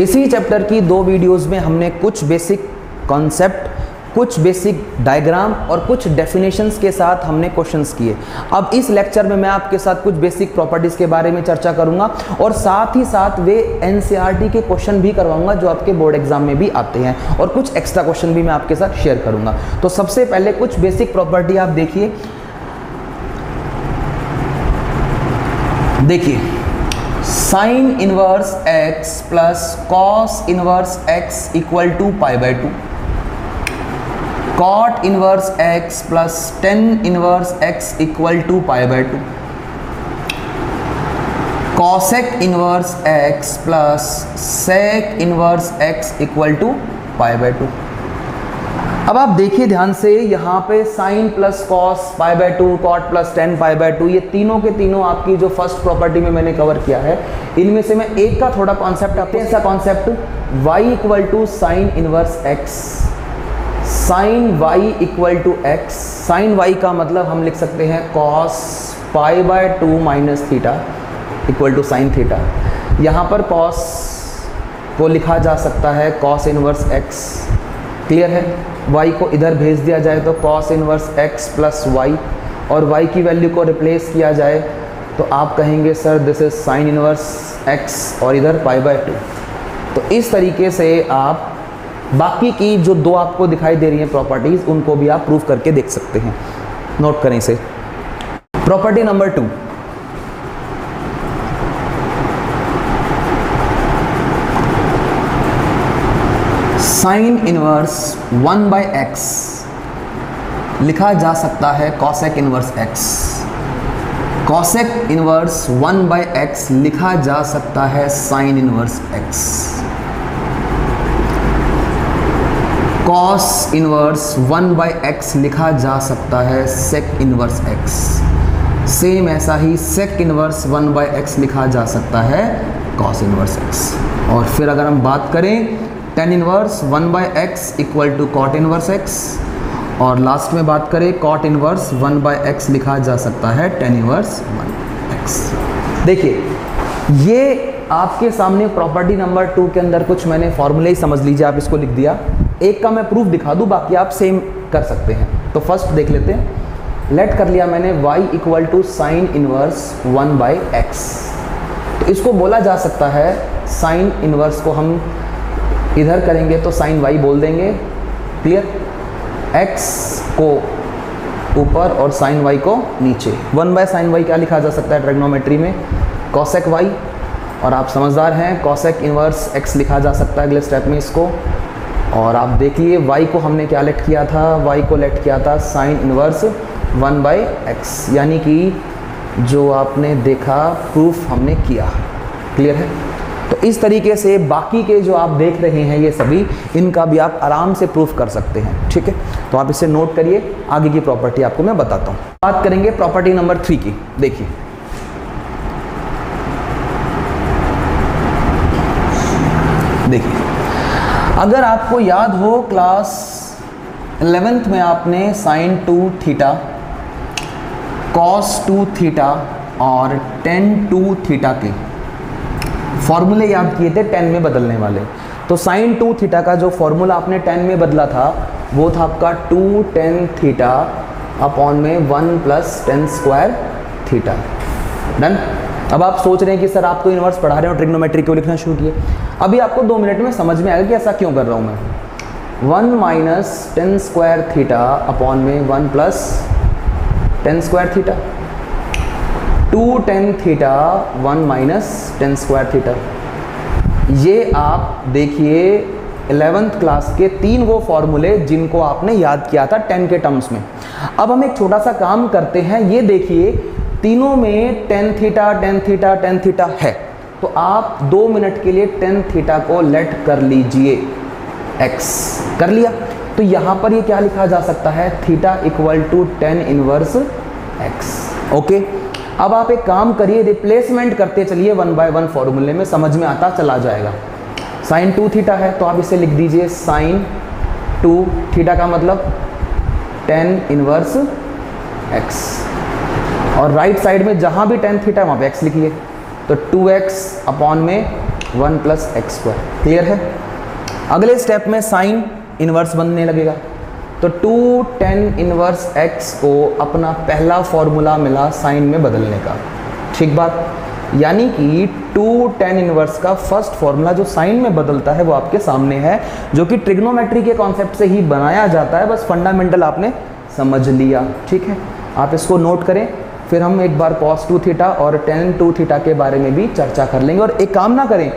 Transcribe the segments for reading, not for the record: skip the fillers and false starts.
इसी चैप्टर की 2 वीडियोस में हमने कुछ बेसिक कॉन्सेप्ट, कुछ बेसिक डायग्राम और कुछ डेफिनेशंस के साथ हमने क्वेश्चंस किए। अब इस लेक्चर में मैं आपके साथ कुछ बेसिक प्रॉपर्टीज़ के बारे में चर्चा करूंगा और साथ ही साथ वे एनसीईआरटी के क्वेश्चन भी करवाऊंगा जो आपके बोर्ड एग्जाम में भी आते हैं, और कुछ एक्स्ट्रा क्वेश्चन भी मैं आपके साथ शेयर करूंगा। तो सबसे पहले कुछ बेसिक प्रॉपर्टी आप देखिए। Sine inverse x plus cos inverse x equal to π/2, cot inverse x plus tan inverse x equal to π/2, cosec inverse x plus sec inverse x equal to π/2। अब आप देखिए ध्यान से, यहाँ पे sine plus cos π/2, cot plus tan π/2, ये तीनों के तीनों आपकी जो फर्स्ट प्रॉपर्टी में मैंने कवर किया है, इनमें से मैं एक का थोड़ा कॉन्सेप्ट आपको, ऐसा concept y equal to sine inverse x, sine y equal to x। Sine y का मतलब हम लिख सकते हैं cos π/2 minus theta equal to sine theta. यहाँ पर कॉस को लिखा जा सकता है कॉस इनवर्स x, क्लियर है। y को इधर भेज दिया जाए तो cos inverse x plus y, और y की वैल्यू को रिप्लेस किया जाए तो आप कहेंगे sir this is sine inverse x और इधर π/2। तो इस तरीके से आप बाकी की जो 2 आपको दिखाई दे रही हैं प्रॉपर्टीज़, उनको भी आप प्रूव करके देख सकते हैं। नोट करें इसे। Property number 2, sign inverse 1/x लिखा जा सकता है cosec inverse x, cosec inverse 1/x लिखा जा सकता है sign inverse x, cos inverse 1/x लिखा जा सकता है सेक इनवर्स x। सेम ऐसा ही सेक इनवर्स 1/x लिखा जा सकता है कॉस इनवर्स x। और फिर अगर हम बात करें tan inverse 1/x equal to cot inverse x, और लास्ट में बात करें कॉट इनवर्स 1/x लिखा जा सकता है टेन इनवर्स 1x। देखिए ये आपके सामने प्रॉपर्टी नंबर 2 के अंदर कुछ मैंने फॉर्मूले ही समझ लीजिए, आप इसको लिख दिया। एक का मैं प्रूफ दिखा दूं, बाकी आप सेम कर सकते हैं। तो फर्स्ट देख लेते हैं। लेट कर लिया मैंने y equal to sine inverse 1/x, तो इसको बोला जा सकता है साइन इनवर्स को हम इधर करेंगे तो साइन y बोल देंगे, क्लियर। x को ऊपर और साइन y को नीचे। 1/sin y क्या लिखा जा सकता है ट्रिग्नोमेट्री में? कॉसेक y, और आप समझदार हैं, कॉसेक इनवर्स x लिखा जा सकता है अगले स्टेप में इसको। और आप देखिए y को हमने क्या लेट किया था, y को लेट किया था साइन इनवर्स 1/x, यानी कि जो आपने देखा प्रूफ हमने किया, क्लियर है। तो इस तरीके से बाकी के जो आप देख रहे हैं ये सभी, इनका भी आप आराम से प्रूफ कर सकते हैं, ठीक है। तो आप इसे नोट करिए, आगे की प्रॉपर्टी आपको मैं बताता हूँ। बात करेंगे प्रॉपर्टी नंबर 3 की। देखिए अगर आपको याद हो क्लास 11th में आपने साइन 2 थीटा, कॉस 2 थीटा और टेन 2 थीटा के फॉर्मूले याद किए थे 10 में बदलने वाले। तो साइन 2 थीटा का जो फॉर्मूला आपने 10 में बदला था वो था आपका 2 tan थीटा अपॉन में 1 plus ten square theta. Done. अब आप सोच रहे हैं कि सर आप तो इनवर्स पढ़ा रहे हो, ट्रिग्नोमेट्री क्यों लिखना शुरू किए? अभी आपको 2 मिनट में समझ में आएगा कि ऐसा क्यों कर रहा हूँ मैं। 1 minus ten square theta upon में 1 plus ten square theta, 2 tan theta 1 minus ten square theta. ये आप देखिए 11th क्लास के 3 वो फॉर्मूले जिनको आपने याद किया था 10 के टर्म्स में। अब हम एक छोटा सा काम करते हैं, ये देखिए तीनों में tan theta tan theta tan theta है, तो आप 2 मिनट के लिए tan थीटा को लेट कर लीजिए x। कर लिया तो यहाँ पर ये क्या लिखा जा सकता है, theta equal to tan inverse x। Okay, अब आप एक काम करिए, रिप्लेसमेंट करते चलिए 1/1 फॉर्मूले में, समझ में आता चला जाएगा। साइन 2 थीटा है तो आप इसे लिख दीजिए साइन 2 थीटा का मतलब tan इनवर्स x, और राइट साइड में जहाँ भी tan थीटा वहाँ पे x लिखिए, तो 2x अपॉन में 1 प्लस एक्स स्क्वायर। क्लियर है? अगले स्टेप में साइन इनवर्स बनने लगेगा, तो 2 tan इनवर्स x को अपना पहला फॉर्मूला मिला साइन में बदलने का। ठीक बात, यानी कि 2 tan इनवर्स का फर्स्ट फॉर्मूला जो साइन में बदलता है वो आपके सामने है, जो कि ट्रिग्नोमेट्री के कॉन्सेप्ट से ही बनाया जाता है, बस फंडामेंटल आपने समझ लिया। ठीक है, आप इसको नोट करें, फिर हम एक बार cos 2 थीटा और tan 2 थीटा के बारे में भी चर्चा कर लेंगे। और एक काम ना करें,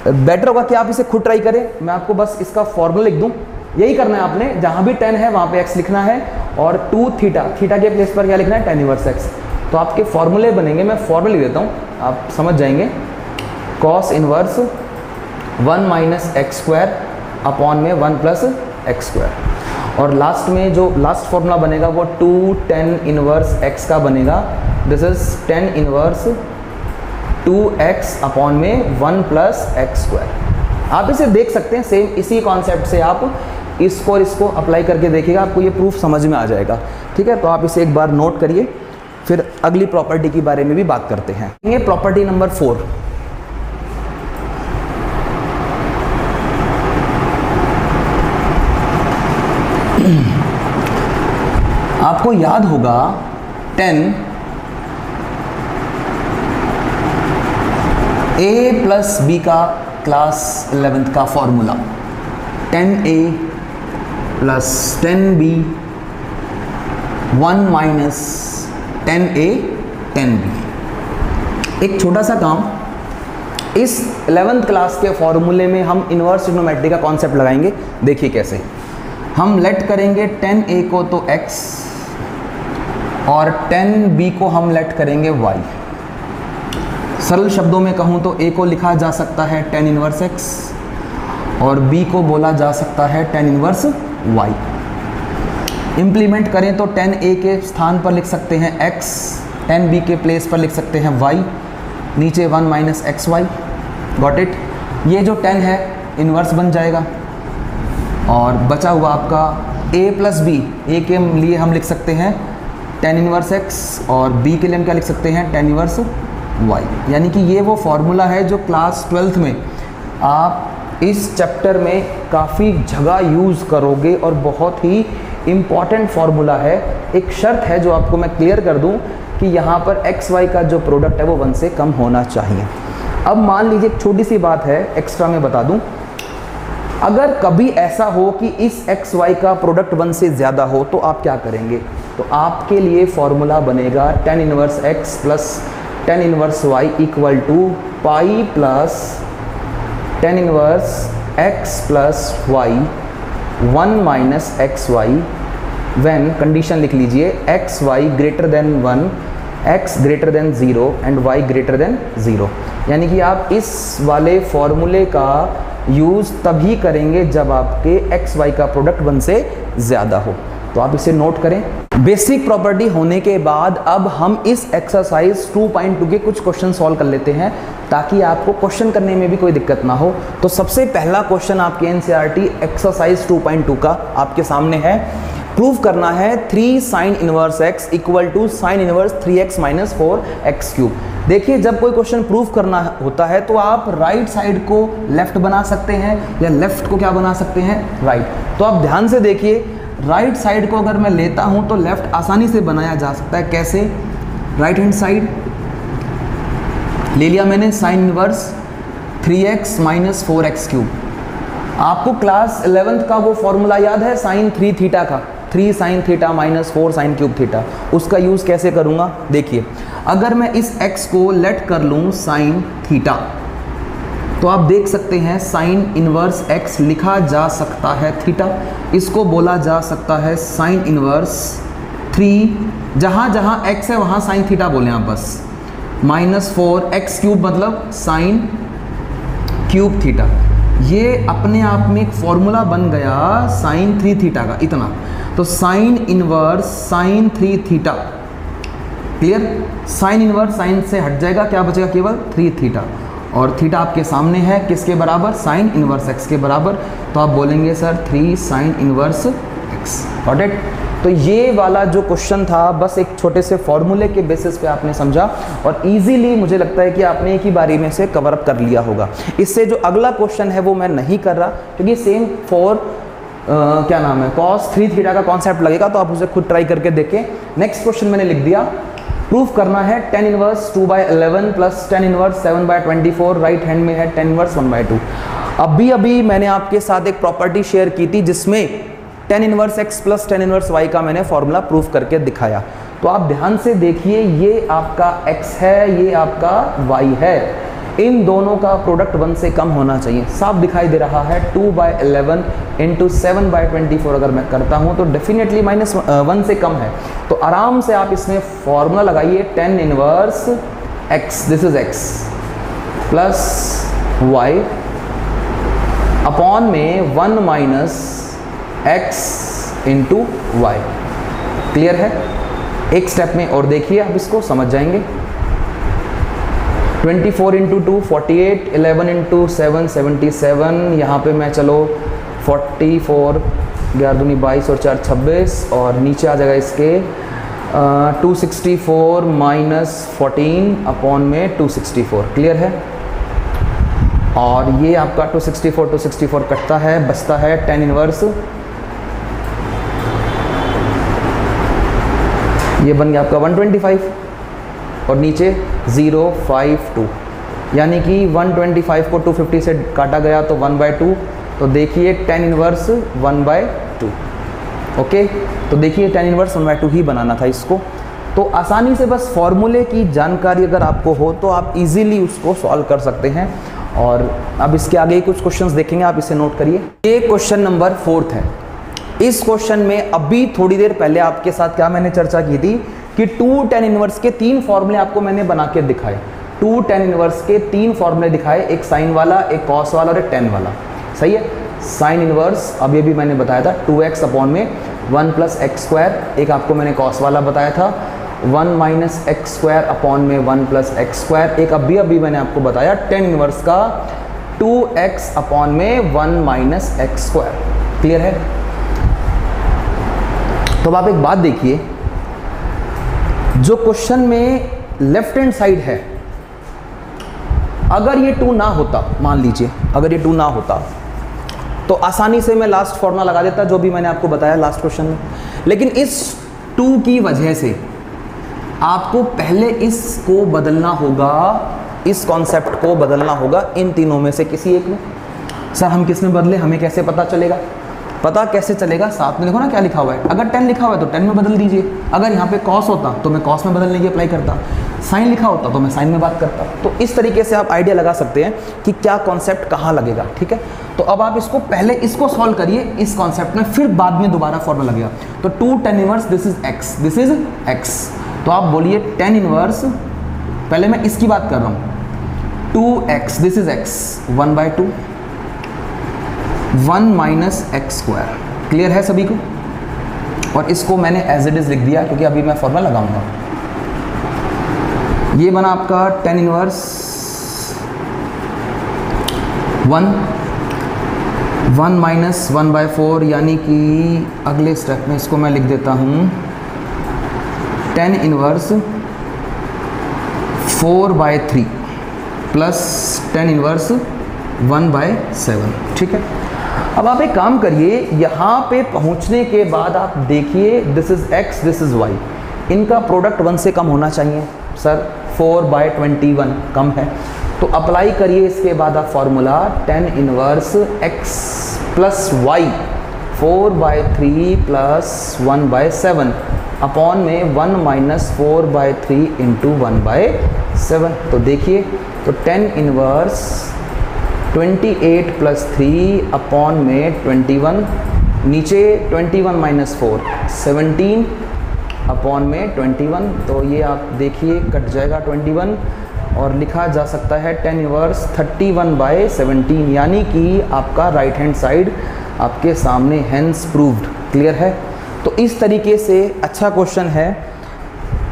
बेटर होगा कि आप इसे खुद ट्राई करें, मैं आपको बस इसका फॉर्मूला लिख दूं। यही करना है आपने, जहां भी tan है वहां पे x लिखना है, और 2 थीटा, थीटा के प्लेस पर क्या लिखना है, tan इनवर्स x। तो आपके फॉर्मूले बनेंगे, मैं फॉर्मूला लिख देता हूँ, आप समझ जाएंगे। cos inverse 1 minus x square upon में 1 प्लस एक्स स्क्वायर, और लास्ट में जो लास्ट फॉर्मूला बनेगा वो 2 tan इनवर्स x का बनेगा। This is tan inverse 2x upon में 1 प्लस एक्स स्क्वायर। आप इसे देख सकते हैं, सेम इसी कॉन्सेप्ट से आप इसको और इसको अप्लाई करके देखिएगा, आपको ये प्रूफ समझ में आ जाएगा। ठीक है, तो आप इसे एक बार नोट करिए, फिर अगली प्रॉपर्टी के बारे में भी बात करते हैं। ये प्रॉपर्टी नंबर 4, आपको याद होगा tan a प्लस बी का क्लास 11th का formula, tan a plus tan b 1 minus tan a tan b। एक छोटा सा काम, इस 11th क्लास के फॉर्मूले में हम इनवर्स ट्रिग्नोमेट्री का कॉन्सेप्ट लगाएंगे। देखिए कैसे हम लेट करेंगे tan a को तो x और tan b को हम लेट करेंगे y। सरल शब्दों में कहूँ तो a को लिखा जा सकता है tan इनवर्स x और b को बोला जा सकता है tan इनवर्स y। इम्प्लीमेंट करें तो tan a के स्थान पर लिख सकते हैं x, tan b के प्लेस पर लिख सकते हैं y, नीचे 1 minus x y. Got it? ये जो tan है इनवर्स बन जाएगा, और बचा हुआ आपका a प्लस बी, a के लिए हम लिख सकते हैं tan इनवर्स x और b के लिए हम क्या लिख सकते हैं, tan इनवर्स y। यानी कि ये वो फॉर्मूला है जो क्लास 12th में आप इस चैप्टर में काफ़ी जगह यूज़ करोगे और बहुत ही इम्पॉर्टेंट फार्मूला है। एक शर्त है जो आपको मैं क्लियर कर दूं कि यहाँ पर एक्स वाई का जो प्रोडक्ट है वो 1 से कम होना चाहिए। अब मान लीजिए एक छोटी सी बात है, एक्स्ट्रा में बता दूं, अगर कभी ऐसा हो कि इस एक्स वाई का प्रोडक्ट 1 से ज़्यादा हो तो आप क्या करेंगे? तो आपके लिए फॉर्मूला बनेगा tan inverse x plus tan inverse y equal to pi plus tan inverse x plus y 1 minus x y when, condition लिख लीजिए, x y greater than 1, x greater than 0 and y greater than 0। यानी कि आप इस वाले फॉर्मूले का use तभी करेंगे जब आपके एक्स वाई का प्रोडक्ट 1 से ज़्यादा हो। तो आप इसे नोट करें। बेसिक प्रॉपर्टी होने के बाद अब हम इस एक्सरसाइज 2.2 के कुछ क्वेश्चन सॉल्व कर लेते हैं ताकि आपको क्वेश्चन करने में भी कोई दिक्कत ना हो। तो सबसे पहला क्वेश्चन आपके एनसीईआरटी एक्सरसाइज 2.2 का आपके सामने है। प्रूव करना है 3 sine inverse x equal to sine inverse 3x minus 4x cube. देखिए जब कोई क्वेश्चन प्रूव करना होता है तो आप राइट साइड को लेफ्ट बना सकते हैं या लेफ्ट को क्या बना सकते हैं, राइट। तो आप ध्यान से देखिए, राइट साइड को अगर मैं लेता हूं तो लेफ्ट आसानी से बनाया जा सकता है। कैसे? राइट हैंड साइड ले लिया मैंने, sign inverse 3x minus 4x cube. आपको क्लास 11th का वो फॉर्मूला याद है साइन 3 थीटा का, 3 sine theta minus 4 sine cube theta. उसका यूज़ कैसे करूँगा? देखिए अगर मैं इस x को लेट कर लूँ साइन थीटा तो आप देख सकते हैं साइन इनवर्स x लिखा जा सकता है थीटा, इसको बोला जा सकता है साइन इनवर्स 3, जहाँ जहाँ x है वहाँ साइन थीटा बोलें आप बस, माइनस 4x क्यूब मतलब साइन क्यूब थीटा। ये अपने आप में एक फॉर्मूला बन गया साइन 3 थीटा का, इतना। तो sine inverse sine 3 theta, clear? Sine inverse sine से हट जाएगा, क्या बचेगा? केवल 3 थीटा, और थीटा आपके सामने है किसके बराबर? साइन इनवर्स x के बराबर। तो आप बोलेंगे sir 3 sine inverse x। Got it? तो ये वाला जो क्वेश्चन था बस एक छोटे से फॉर्मूले के बेसिस पे आपने समझा और इजीली मुझे लगता है कि आपने एक ही बारी में से कवर अप कर लिया होगा। इससे जो अगला क्वेश्चन है वो मैं नहीं कर रहा क्योंकि सेम फॉर क्या नाम है cos 3 थीटा का कॉन्सेप्ट लगेगा, तो आप उसे खुद ट्राई करके देखें। नेक्स्ट क्वेश्चन मैंने लिख दिया, प्रूफ करना है tan inverse 2/11 plus tan inverse 7/24, right hand में है tan इनवर्स 1/2। अभी मैंने आपके साथ एक प्रॉपर्टी शेयर की थी जिसमें tan inverse x plus tan inverse y का मैंने फॉर्मूला प्रूफ करके दिखाया। तो आप ध्यान से देखिए, ये आपका x है, ये आपका y है, इन दोनों का प्रोडक्ट 1 से कम होना चाहिए। साफ दिखाई दे रहा है 2/11 इंटू 7/24 अगर मैं करता हूं तो डेफिनेटली -1 से कम है। तो आराम से आप इसमें फॉर्मूला लगाइए tan inverse x, this is x plus y upon में 1 minus x into y. Clear है? एक स्टेप में और देखिए, आप इसको समझ जाएंगे। 24 इंटू 2 48, 11 इंटू 7 77, यहाँ पे मैं चलो 44, 11 दूनी 22 और 4 26 और नीचे आ जाएगा इसके 264 माइनस 14 अपॉन में 264। क्लियर है? और ये आपका 264 कटता है, बचता है tan इनवर्स, ये बन गया आपका 125 और नीचे 052, यानी कि 125 को 250 से काटा गया तो 1/2। तो देखिए tan इनवर्स 1/2। ओके, तो देखिए tan इनवर्स 1/2 ही बनाना था इसको। तो आसानी से बस फॉर्मूले की जानकारी अगर आपको हो तो आप इजीली उसको सॉल्व कर सकते हैं। और अब इसके आगे कुछ क्वेश्चंस देखेंगे, आप इसे नोट करिए। ये क्वेश्चन नंबर 4 है। इस क्वेश्चन में अभी थोड़ी देर पहले आपके साथ क्या मैंने चर्चा की थी कि 2 tan इनवर्स के 3 फॉर्मूले आपको मैंने बना के दिखाए। 2 tan इनवर्स के 3 फॉर्मूले दिखाए, एक साइन वाला, एक कॉस वाला और एक tan वाला। सही है? साइन इनवर्स अब ये भी मैंने बताया था 2x अपॉन में 1 प्लस एक्स स्क्वायर, एक आपको मैंने कॉस वाला बताया था 1 माइनस एक्स स्क्वायर अपॉन में 1 प्लस एक्स स्क्वायर, एक अभी मैंने आपको बताया tan इनवर्स का 2x अपॉन में 1 माइनस एक्स स्क्वायर। क्लियर है? तो अब आप एक बात देखिए, जो क्वेश्चन में लेफ्ट हैंड साइड है, अगर ये 2 ना होता, मान लीजिए अगर ये 2 ना होता तो आसानी से मैं लास्ट फॉर्मूला लगा देता जो भी मैंने आपको बताया लास्ट क्वेश्चन में। लेकिन इस 2 की वजह से आपको पहले इसको बदलना होगा, इस कॉन्सेप्ट को बदलना होगा इन तीनों में से किसी एक में। सर हम किस में बदले, हमें कैसे पता चलेगा? पता कैसे चलेगा? साथ में देखो ना क्या लिखा हुआ है। अगर tan लिखा हुआ है तो tan में बदल दीजिए, अगर यहाँ पे cos होता तो मैं cos में बदलने की अप्लाई करता, साइन लिखा होता तो मैं साइन में बात करता। तो इस तरीके से आप आइडिया लगा सकते हैं कि क्या कॉन्सेप्ट कहाँ लगेगा। ठीक है, तो अब आप इसको पहले इसको सॉल्व करिए इस कॉन्सेप्ट में, फिर बाद में दोबारा फॉर्मूला लगेगा। तो 2 tan inverse this is x, this is x, तो आप बोलिए tan इनवर्स, पहले मैं इसकी बात कर रहा हूँ, 2x this is x 1/2 1 minus x square. Clear है सभी को? और इसको मैंने एज इट इज लिख दिया क्योंकि अभी मैं फॉर्मूला लगाऊंगा। ये बना आपका tan इनवर्स 1 माइनस 1/4, यानी कि अगले स्टेप में इसको मैं लिख देता हूँ tan inverse 4/3 plus tan inverse 1/7। ठीक है, अब आप एक काम करिए, यहाँ पे पहुँचने के बाद आप देखिए this is x, this is y, इनका प्रोडक्ट 1 से कम होना चाहिए। सर 4/21 कम है, तो अप्लाई करिए इसके बाद आप formula tan inverse x plus y 4/3 plus 1/7 upon में 1 माइनस 4/3 इंटू 1/7। तो देखिए, तो tan इनवर्स 28 प्लस 3 अपॉन में 21, नीचे 21 माइनस 4 17 अपॉन में 21, तो ये आप देखिए कट जाएगा 21 और लिखा जा सकता है tan इनवर्स 31/17, यानी कि आपका राइट हैंड साइड आपके सामने, हेंस प्रूव्ड। क्लियर है? तो इस तरीके से अच्छा क्वेश्चन है।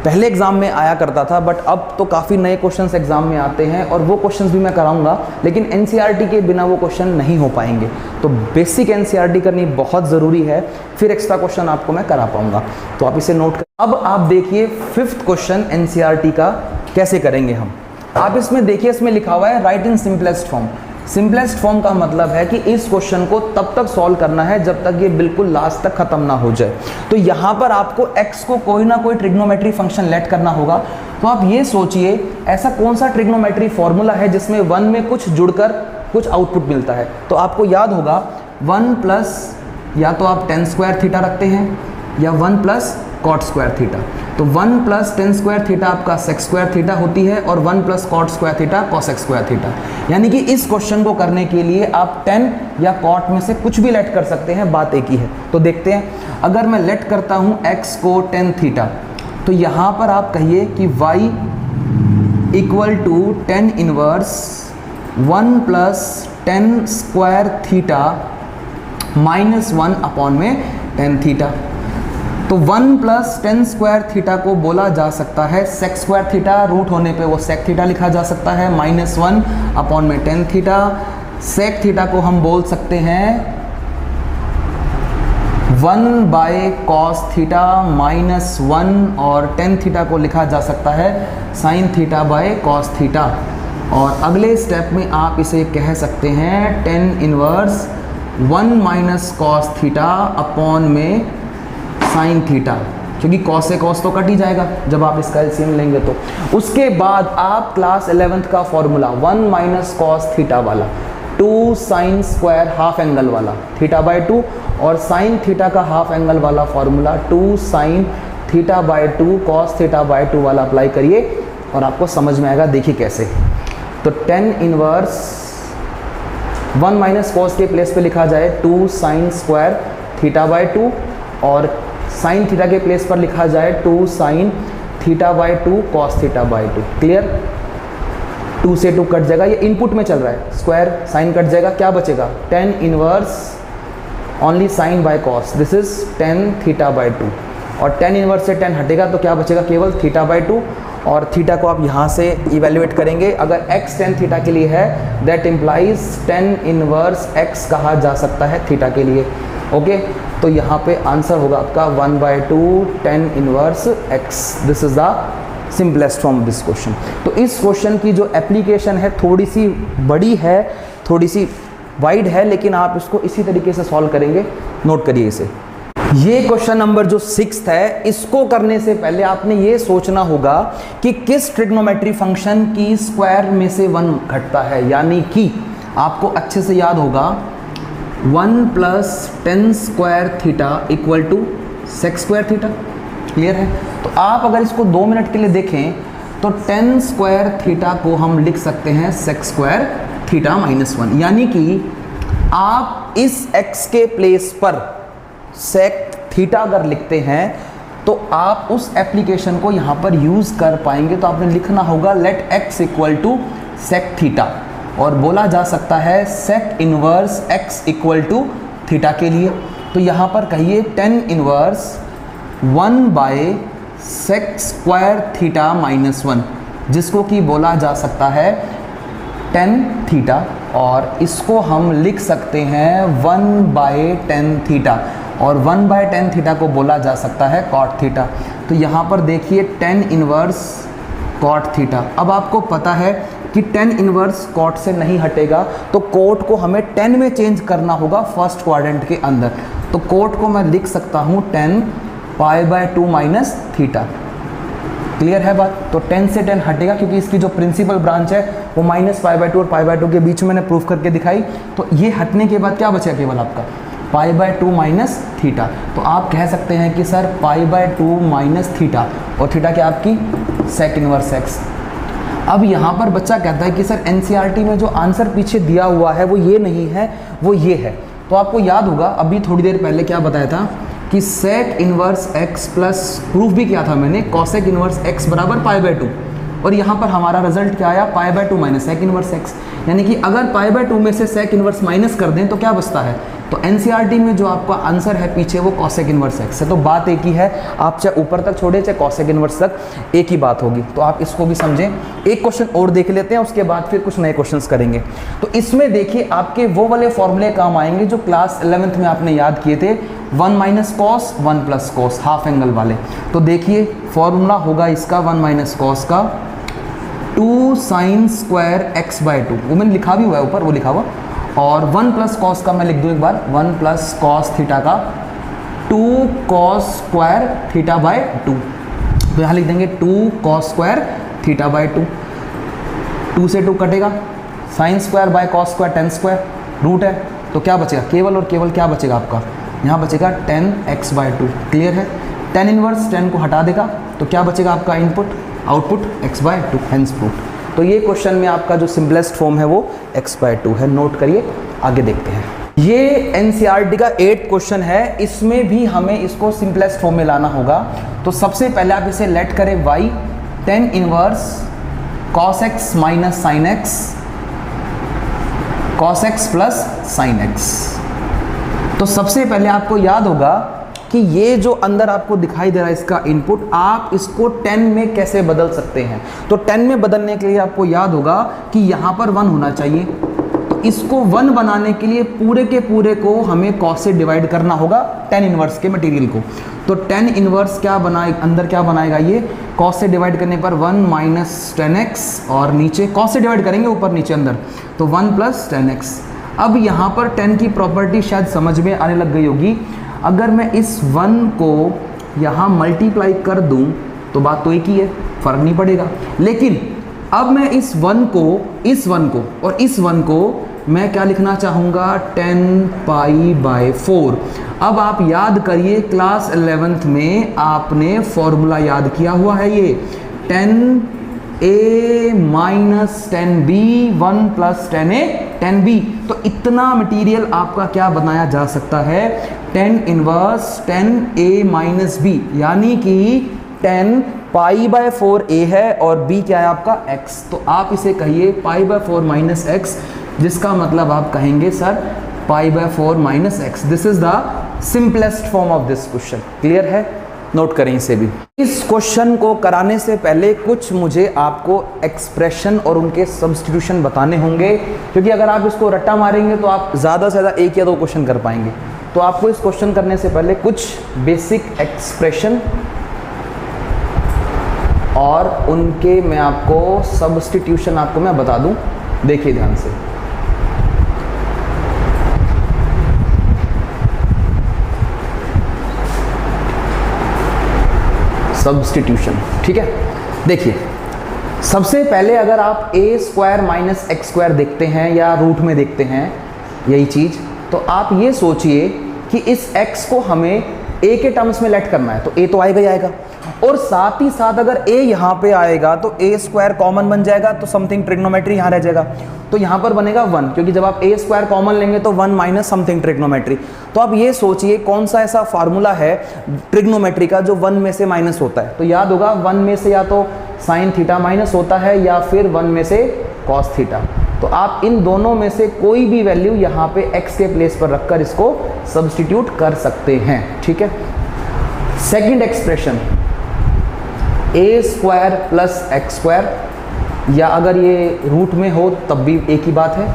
पहले एग्जाम में आया करता था, बट अब तो काफ़ी नए क्वेश्चंस एग्जाम में आते हैं और वो क्वेश्चंस भी मैं कराऊंगा, लेकिन एनसीईआरटी के बिना वो क्वेश्चन नहीं हो पाएंगे। तो बेसिक एनसीईआरटी करनी बहुत ज़रूरी है, फिर एक्स्ट्रा क्वेश्चन आपको मैं करा पाऊंगा। तो आप इसे नोट कर। अब आप देखिए 5th क्वेश्चन एनसीईआरटी का कैसे करेंगे हम। आप इसमें देखिए, इसमें लिखा हुआ है right in simplest form. Simplest form का मतलब है कि इस क्वेश्चन को तब तक सॉल्व करना है जब तक ये बिल्कुल लास्ट तक खत्म ना हो जाए। तो यहाँ पर आपको x को कोई ना कोई ट्रिग्नोमेट्री फंक्शन लेट करना होगा। तो आप ये सोचिए ऐसा कौन सा ट्रिग्नोमेट्री फॉर्मूला है जिसमें 1 में कुछ जुड़कर कुछ आउटपुट मिलता है। तो आपको याद होगा 1 प्लस, या तो आप tan स्क्वायर थीटा रखते हैं या 1 प्लस कॉट स्क्वायर थीटा। तो 1 प्लस tan स्क्वायर थीटा आपका sec स्क्वायर थीटा होती है और 1 plus cot square theta cosec square theta. यानी कि इस क्वेश्चन को करने के लिए आप tan या cot में से कुछ भी लेट कर सकते हैं, बात एक ही है। तो देखते हैं, अगर मैं लेट करता हूँ x को tan थीटा, तो यहाँ पर आप कहिए कि y equal to tan inverse 1 plus tan square theta minus 1 upon में tan थीटा। तो 1 प्लस tan स्क्वायर थीटा को बोला जा सकता है sec स्क्वायर थीटा, रूट होने पे वो sec थीटा लिखा जा सकता है, माइनस 1 अपॉन में tan थीटा। sec थीटा को हम बोल सकते हैं 1 बाय कॉस थीटा माइनस 1, और tan थीटा को लिखा जा सकता है sin theta by cos theta. और अगले स्टेप में आप इसे कह सकते हैं tan inverse 1 minus cos theta upon में साइन थीटा, क्योंकि कॉस से कॉस तो कट ही जाएगा जब आप इसका एलसीएम लेंगे। तो उसके बाद आप क्लास 11th का फॉर्मूला 1 माइनस कॉस थीटा वाला, 2 साइन स्क्वायर हाफ एंगल वाला थीटा बाय 2, और साइन थीटा का हाफ एंगल वाला formula 2 sine theta by 2 cos theta by 2 वाला अप्लाई करिए और आपको समझ में आएगा। देखिए कैसे। तो tan इनवर्स 1 माइनस कॉस के प्लेस पे लिखा जाए 2 साइन स्क्वायर थीटा बाय 2, और साइन थीटा के प्लेस पर लिखा जाए 2 sine theta by 2 cos theta by 2। Clear. 2 से 2 कट जाएगा, ये इनपुट में चल रहा है, स्क्वायर साइन कट जाएगा, क्या बचेगा tan inverse only sine by cos, this is tan theta by 2, और tan इनवर्स से tan हटेगा तो क्या बचेगा, केवल थीटा बाय 2। और थीटा को आप यहाँ से इवेल्युएट करेंगे, अगर x tan थीटा के लिए है that implies tan inverse x कहा जा सकता है थीटा के लिए। ओके तो यहाँ पे आंसर होगा आपका 1/2 tan inverse x। This is the simplest form of this question. तो इस क्वेश्चन की जो एप्लीकेशन है थोड़ी सी बड़ी है, थोड़ी सी वाइड है, लेकिन आप इसको इसी तरीके से सॉल्व करेंगे। नोट करिए इसे। ये क्वेश्चन नंबर जो 6th है, इसको करने से पहले आपने ये सोचना होगा कि किस ट्रिग्नोमेट्री फंक्शन की स्क्वायर में से 1 घटता है। यानी कि आपको अच्छे से याद होगा 1 plus tan square theta equal to sec square theta. Clear है। तो आप अगर इसको 2 मिनट के लिए देखें तो tan स्क्वायर थीटा को हम लिख सकते हैं sec स्क्वायर थीटा माइनस 1। यानी कि आप इस x के प्लेस पर sec थीटा अगर लिखते हैं तो आप उस एप्लीकेशन को यहाँ पर यूज़ कर पाएंगे। तो आपने लिखना होगा let x equal to sec theta, और बोला जा सकता है sec inverse x equal to theta के लिए। तो यहाँ पर कहिए tan inverse 1 by sec square theta minus 1, जिसको कि बोला जा सकता है tan थीटा, और इसको हम लिख सकते हैं 1 बाय tan थीटा, और 1 बाय tan थीटा को बोला जा सकता है cot थीटा। तो यहाँ पर देखिए tan इनवर्स cot थीटा। अब आपको पता है कि tan इनवर्स cot से नहीं हटेगा, तो cot को हमें tan में चेंज करना होगा फर्स्ट क्वाड्रेंट के अंदर। तो cot को मैं लिख सकता हूँ tan π/2 माइनस थीटा। क्लियर है बात। तो tan से tan हटेगा क्योंकि इसकी जो प्रिंसिपल ब्रांच है वो -π/2 और π/2 के बीच में मैंने प्रूफ करके दिखाई। तो ये हटने के बाद क्या बचेगा, केवल आपका π/2 माइनस थीटा। तो आप कह सकते हैं कि सर π/2 माइनस थीटा, और थीटा क्या आपकी sec इनवर्स x। अब यहाँ पर बच्चा कहता है कि सर एनसीईआरटी में जो आंसर पीछे दिया हुआ है वो ये नहीं है, वो ये है। तो आपको याद होगा अभी थोड़ी देर पहले क्या बताया था कि sec inverse x plus proof भी किया था मैंने cosec इनवर्स x बराबर π/2, और यहाँ पर हमारा रिजल्ट क्या आया π/2 माइनस sec इनवर्स x। यानी कि अगर π/2 में से sec इनवर्स माइनस कर दें तो क्या बचता है तो एनसीईआरटी में जो आपका आंसर है पीछे वो कॉसेक इनवर्स एक्स है। तो बात एक ही है, आप चाहे ऊपर तक छोड़े चाहे कॉसेक इनवर्स तक, एक ही बात होगी। तो आप इसको भी समझें। एक क्वेश्चन और देख लेते हैं, उसके बाद फिर कुछ नए क्वेश्चंस करेंगे। तो इसमें देखिए आपके वो वाले फॉर्मूले काम आएंगे जो क्लास 11th में आपने याद किए थे, 1 minus cos 1 plus cos, half angle वाले। तो देखिए फॉर्मूला होगा इसका 1 माइनस कॉस का 2 साइन स्क्वायर एक्स बाय 2, वो मैंने लिखा भी हुआ है ऊपर, वो लिखा हुआ। और 1 प्लस कॉस का मैं लिख दूँ एक बार, 1 प्लस कॉस थीटा का 2 कॉस स्क्वायर थीटा बाय 2। तो यहाँ लिख देंगे 2 कॉस स्क्वायर थीटा बाय 2। 2 से 2 कटेगा, sine square by cos square tan square, root है। तो क्या बचेगा, केवल और केवल क्या बचेगा आपका, यहाँ बचेगा 10x बाय 2। क्लियर है, 10 इनवर्स 10 को हटा देगा तो क्या बचेगा आपका input, output x by 2, hence proved. तो ये क्वेश्चन में आपका जो सिंपलेस्ट फॉर्म है वो x बाय 2 है। नोट करिए, आगे देखते हैं। ये एनसीईआरटी का 8th क्वेश्चन है, इसमें भी हमें इसको सिंपलेस्ट फॉर्म में लाना होगा। तो सबसे पहले आप इसे लेट करें y, tan inverse cos x minus sine x, cos x plus sine x। तो सबसे पहले आपको याद होगा कि ये जो अंदर आपको दिखाई दे रहा है इसका इनपुट, आप इसको 10 में कैसे बदल सकते हैं। तो 10 में बदलने के लिए आपको याद होगा कि यहाँ पर 1 होना चाहिए। तो इसको 1 बनाने के लिए पूरे के पूरे को हमें cos से डिवाइड करना होगा tan इनवर्स के मटेरियल को। तो tan इनवर्स क्या बनाएगा, अंदर क्या बनाएगा, ये cos से डिवाइड करने पर 1 माइनस टेन एक्स, और नीचे cos से डिवाइड करेंगे ऊपर नीचे अंदर, तो 1 प्लस टेन एक्स। अब यहाँ पर 10 की प्रॉपर्टी शायद समझ में आने लग गई होगी। अगर मैं इस 1 को यहाँ मल्टीप्लाई कर दूँ तो बात तो एक ही है, फ़र्क नहीं पड़ेगा। लेकिन अब मैं इस 1 को और इस 1 को मैं क्या लिखना चाहूँगा, 10 पाई बाय 4। अब आप याद करिए क्लास 11th में आपने फॉर्मूला याद किया हुआ है, ये 10a minus 10b 1 plus 10a 10b। तो इतना मटेरियल आपका क्या बनाया जा सकता है, 10 इनवर्स 10a माइनस b, यानी कि 10 पाई बाय 4a है और b क्या है आपका x। तो आप इसे कहिए पाई बाय 4 माइनस x, जिसका मतलब आप कहेंगे sir pi by 4 minus x। This is the simplest form of this question. Clear है, नोट करें इसे भी। इस क्वेश्चन को कराने से पहले कुछ मुझे आपको एक्सप्रेशन और उनके सब्स्टिट्यूशन बताने होंगे, क्योंकि अगर आप इसको रट्टा मारेंगे तो आप ज़्यादा से ज़्यादा 1 या 2 क्वेश्चन कर पाएंगे। तो आपको इस क्वेश्चन करने से पहले कुछ बेसिक एक्सप्रेशन और उनके मैं आपको सब्स्टिट्यूशन आपको मैं बता दूं, देखिए ध्यान से। सब्स्टिट्यूशन, ठीक है। देखिए सबसे पहले अगर आप a square minus x square देखते हैं या रूट में देखते हैं यही चीज़, तो आप ये सोचिए कि इस x को हमें a के टर्म्स में लेट करना है, तो a तो आएगा ही आएगा, और साथ ही साथ अगर a यहाँ पे आएगा तो a स्क्वायर कॉमन बन जाएगा, तो समथिंग ट्रिग्नोमेट्री यहाँ रह जाएगा, तो यहाँ पर बनेगा 1, क्योंकि जब आप a स्क्वायर कॉमन लेंगे तो 1 माइनस समथिंग ट्रिग्नोमेट्री। तो आप ये सोचिए कौन सा ऐसा फार्मूला है ट्रिग्नोमेट्री का जो 1 में से माइनस होता है। तो याद होगा 1 में से या तो साइन थीटा माइनस होता है या फिर 1 में से कॉस थीटा। तो आप इन दोनों में से कोई भी वैल्यू यहाँ पे x के प्लेस पर रखकर इसको सब्स्टिट्यूट कर सकते हैं, ठीक है। Second expression a square plus x square, या अगर ये रूट में हो तब भी एक ही बात है।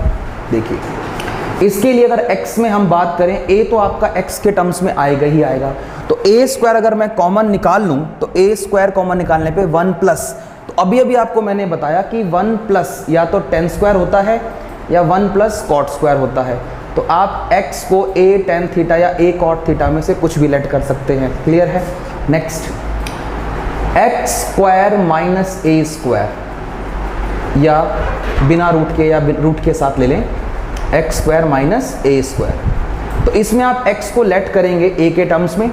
देखिए इसके लिए अगर x में हम बात करें, a तो आपका x के टर्म्स में आएगा ही आएगा, तो a स्क्वायर अगर मैं कॉमन निकाल लूँ तो a स्क्वायर कॉमन निकालने पे 1 प्लस, तो अभी आपको मैंने बताया कि 1 प्लस या तो tan स्क्वायर होता है या 1 प्लस कॉट स्क्वायर होता है। तो आप x को a tan थीटा या a कॉट थीटा में से कुछ भी लेट कर सकते हैं। क्लियर है। नेक्स्ट एक्स स्क्वायर माइनस ए स्क्वायर, या बिना रूट के या रूट के साथ ले लें एक्स स्क्वायर माइनस ए स्क्वायर। तो इसमें आप x को लेट करेंगे a के टर्म्स में,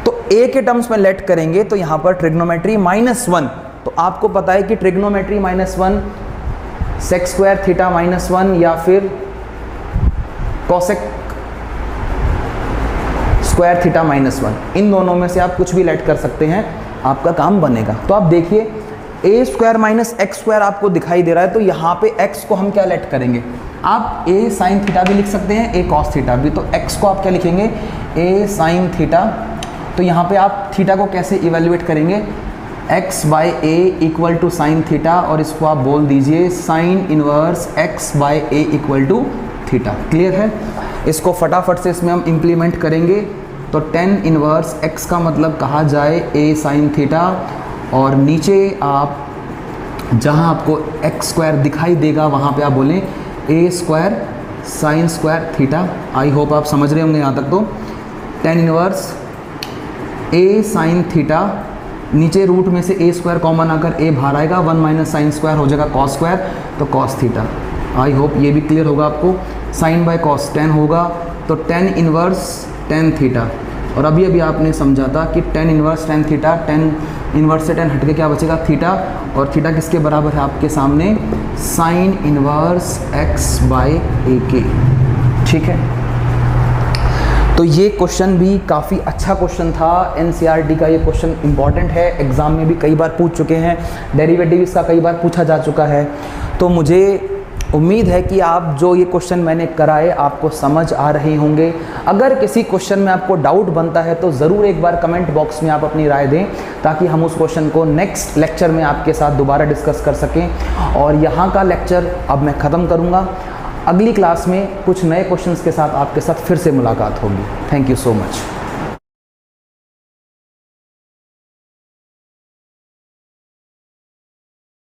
तो a के टर्म्स में लेट करेंगे तो यहाँ पर ट्रिग्नोमेट्री -1, तो आपको पता है कि ट्रिग्नोमेट्री -1 सेक स्क्वायर थीटा -1 या फिर कॉसेक स्क्वायर थीटा -1, इन दोनों में से आप कुछ भी लेट कर सकते हैं, आपका काम बनेगा। तो आप देखिए a square minus x square आपको दिखाई दे रहा है, तो यहाँ पे x को हम क्या लेट करेंगे, आप ए साइन थीटा भी लिख सकते हैं, ए कॉस थीटा भी। तो x को आप क्या लिखेंगे, ए साइन थीटा। तो यहाँ पे आप थीटा को कैसे इवेल्युएट करेंगे, x by a equal to sine theta, और इसको आप बोल दीजिए sine inverse x by a equal to theta. Clear है? इसको फटाफट से इसमें हम इम्प्लीमेंट करेंगे। तो टेन इनवर्स x का मतलब कहा जाए a साइन थीटा, और नीचे आप जहाँ आपको x स्क्वायर दिखाई देगा वहाँ पे आप बोलें a square sine square theta. I hope आप समझ रहे होंगे यहाँ तक। तो tan inverse a sine theta, नीचे रूट में से a स्क्वायर कॉमन आकर a बाहर आएगा, 1 माइनस साइन स्क्वायर हो जाएगा कॉस स्क्वायर, तो कॉस थीटा। आई होप ये भी क्लियर होगा आपको। साइन बाय कॉस 10 होगा, तो टेन इनवर्स टेन थीटा। और अभी आपने समझा था कि tan inverse tan theta, tan inverse से 10 हट के क्या बचेगा, थीटा। और थीटा किसके बराबर है आपके सामने, साइन इनवर्स x बाई ए के। ठीक है, तो ये क्वेश्चन भी काफ़ी अच्छा क्वेश्चन था। NCERT का ये क्वेश्चन इंपॉर्टेंट है, एग्ज़ाम में भी कई बार पूछ चुके हैं, डेरिवेटिव इसका कई बार पूछा जा चुका है। तो मुझे उम्मीद है कि आप जो ये क्वेश्चन मैंने कराए आपको समझ आ रहे होंगे। अगर किसी क्वेश्चन में आपको डाउट बनता है तो ज़रूर एक बार कमेंट बॉक्स में आप अपनी राय दें, ताकि हम उस क्वेश्चन को नेक्स्ट लेक्चर में आपके साथ दोबारा डिस्कस कर सकें। और यहाँ का लेक्चर अब मैं ख़त्म करूँगा। अगली क्लास में कुछ नए क्वेश्चंस के साथ आपके साथ फिर से मुलाकात होगी। Thank you so much.